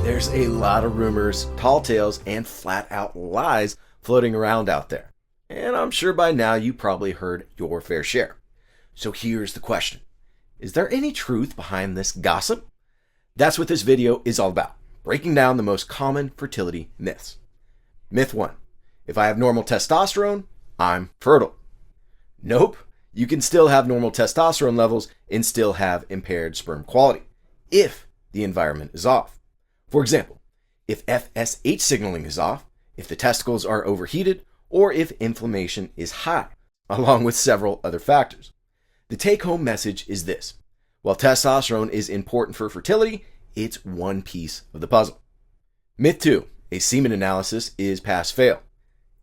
There's a lot of rumors, tall tales, and flat out lies floating around out there. And I'm sure by now you probably heard your fair share. So here's the question. Is there any truth behind this gossip? That's what this video is all about. Breaking down the most common fertility myths. Myth 1. If I have normal testosterone, I'm fertile. Nope. You can still have normal testosterone levels and still have impaired sperm quality if the environment is off. For example, if FSH signaling is off, if the testicles are overheated, or if inflammation is high, along with several other factors. The take-home message is this. While testosterone is important for fertility, it's one piece of the puzzle. Myth 2. A semen analysis is pass-fail.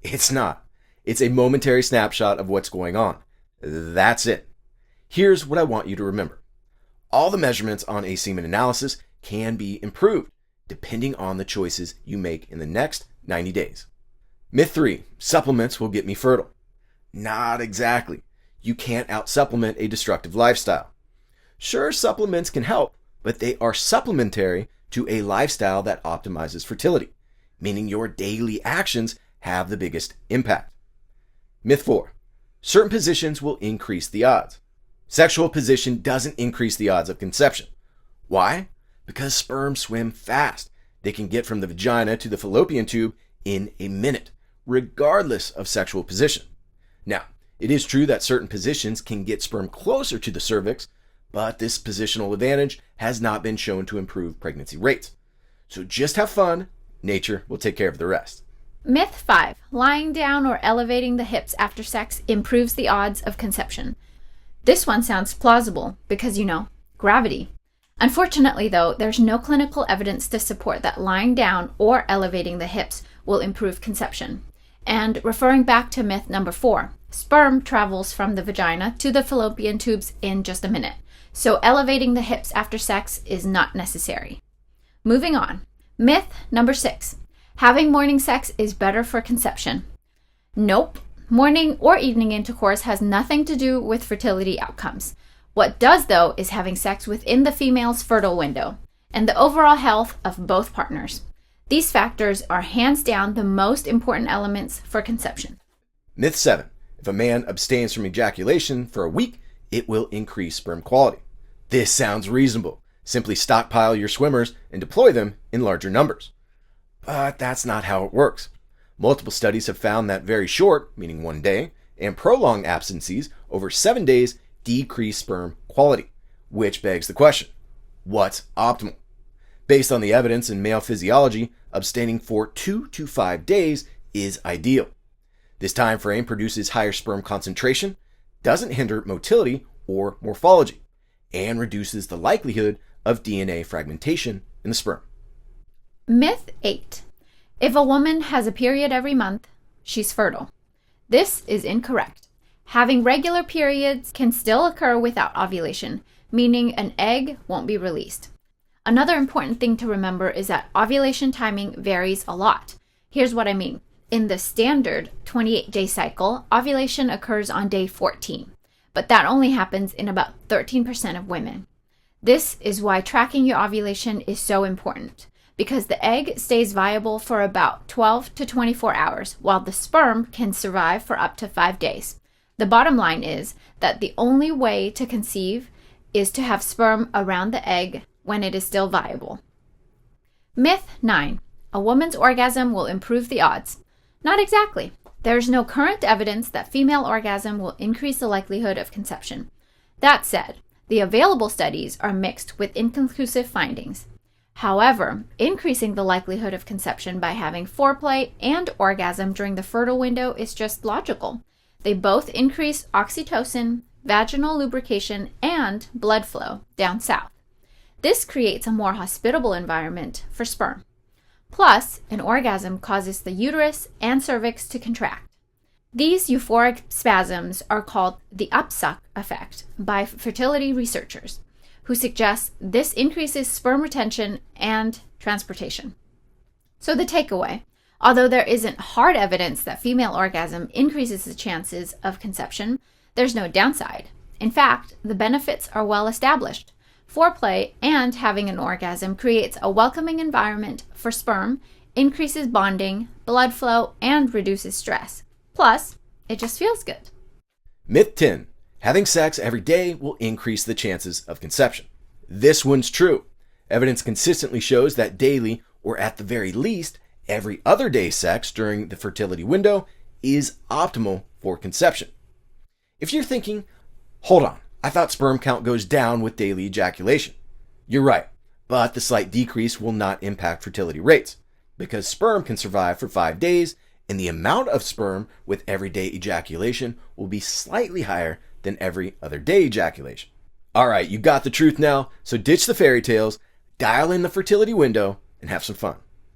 It's not. It's a momentary snapshot of what's going on. That's it. Here's what I want you to remember. All the measurements on a semen analysis can be improved depending on the choices you make in the next 90 days. Myth 3. Supplements will get me fertile. Not exactly. You can't out-supplement a destructive lifestyle. Sure, supplements can help, but they are supplementary to a lifestyle that optimizes fertility, meaning your daily actions have the biggest impact. Myth 4. Certain positions will increase the odds. Sexual position doesn't increase the odds of conception. Why? Because sperm swim fast. They can get from the vagina to the fallopian tube in a minute, regardless of sexual position. Now, it is true that certain positions can get sperm closer to the cervix, but this positional advantage has not been shown to improve pregnancy rates. So just have fun. Nature will take care of the rest. Myth 5. Lying down or elevating the hips after sex improves the odds of conception. This one sounds plausible because, gravity. Unfortunately, though, there's no clinical evidence to support that lying down or elevating the hips will improve conception. And referring back to myth number 4, sperm travels from the vagina to the fallopian tubes in just a minute. So elevating the hips after sex is not necessary. Moving on. Myth number 6. Having morning sex is better for conception. Nope. Morning or evening intercourse has nothing to do with fertility outcomes. What does, though, is having sex within the female's fertile window and the overall health of both partners. These factors are hands down the most important elements for conception. Myth 7. If a man abstains from ejaculation for a week, it will increase sperm quality. This sounds reasonable. Simply stockpile your swimmers and deploy them in larger numbers. But that's not how it works. Multiple studies have found that very short, meaning 1 day, and prolonged absences over 7 days decrease sperm quality, which begs the question, what's optimal? Based on the evidence in male physiology, abstaining for 2 to 5 days is ideal. This time frame produces higher sperm concentration, doesn't hinder motility or morphology, and reduces the likelihood of DNA fragmentation in the sperm. Myth 8. If a woman has a period every month, she's fertile. This is incorrect. Having regular periods can still occur without ovulation, meaning an egg won't be released. Another important thing to remember is that ovulation timing varies a lot. Here's what I mean. In the standard 28-day cycle, ovulation occurs on day 14, but that only happens in about 13% of women. This is why tracking your ovulation is so important, because the egg stays viable for about 12 to 24 hours, while the sperm can survive for up to 5 days. The bottom line is that the only way to conceive is to have sperm around the egg when it is still viable. Myth 9. A woman's orgasm will improve the odds. Not exactly. There is no current evidence that female orgasm will increase the likelihood of conception. That said, the available studies are mixed with inconclusive findings. However, increasing the likelihood of conception by having foreplay and orgasm during the fertile window is just logical. They both increase oxytocin, vaginal lubrication, and blood flow down south. This creates a more hospitable environment for sperm. Plus, an orgasm causes the uterus and cervix to contract. These euphoric spasms are called the upsuck effect by fertility researchers, who suggest this increases sperm retention and transportation. So the takeaway, although there isn't hard evidence that female orgasm increases the chances of conception, there's no downside. In fact, the benefits are well established. Foreplay and having an orgasm creates a welcoming environment for sperm, increases bonding, blood flow, and reduces stress. Plus, it just feels good. Myth 10. Having sex every day will increase the chances of conception. This one's true. Evidence consistently shows that daily, or at the very least, every other day sex during the fertility window is optimal for conception. If you're thinking, hold on, I thought sperm count goes down with daily ejaculation. You're right, but the slight decrease will not impact fertility rates because sperm can survive for 5 days and the amount of sperm with everyday ejaculation will be slightly higher than every other day ejaculation. All right, you got the truth now, so ditch the fairy tales, dial in the fertility window, and have some fun.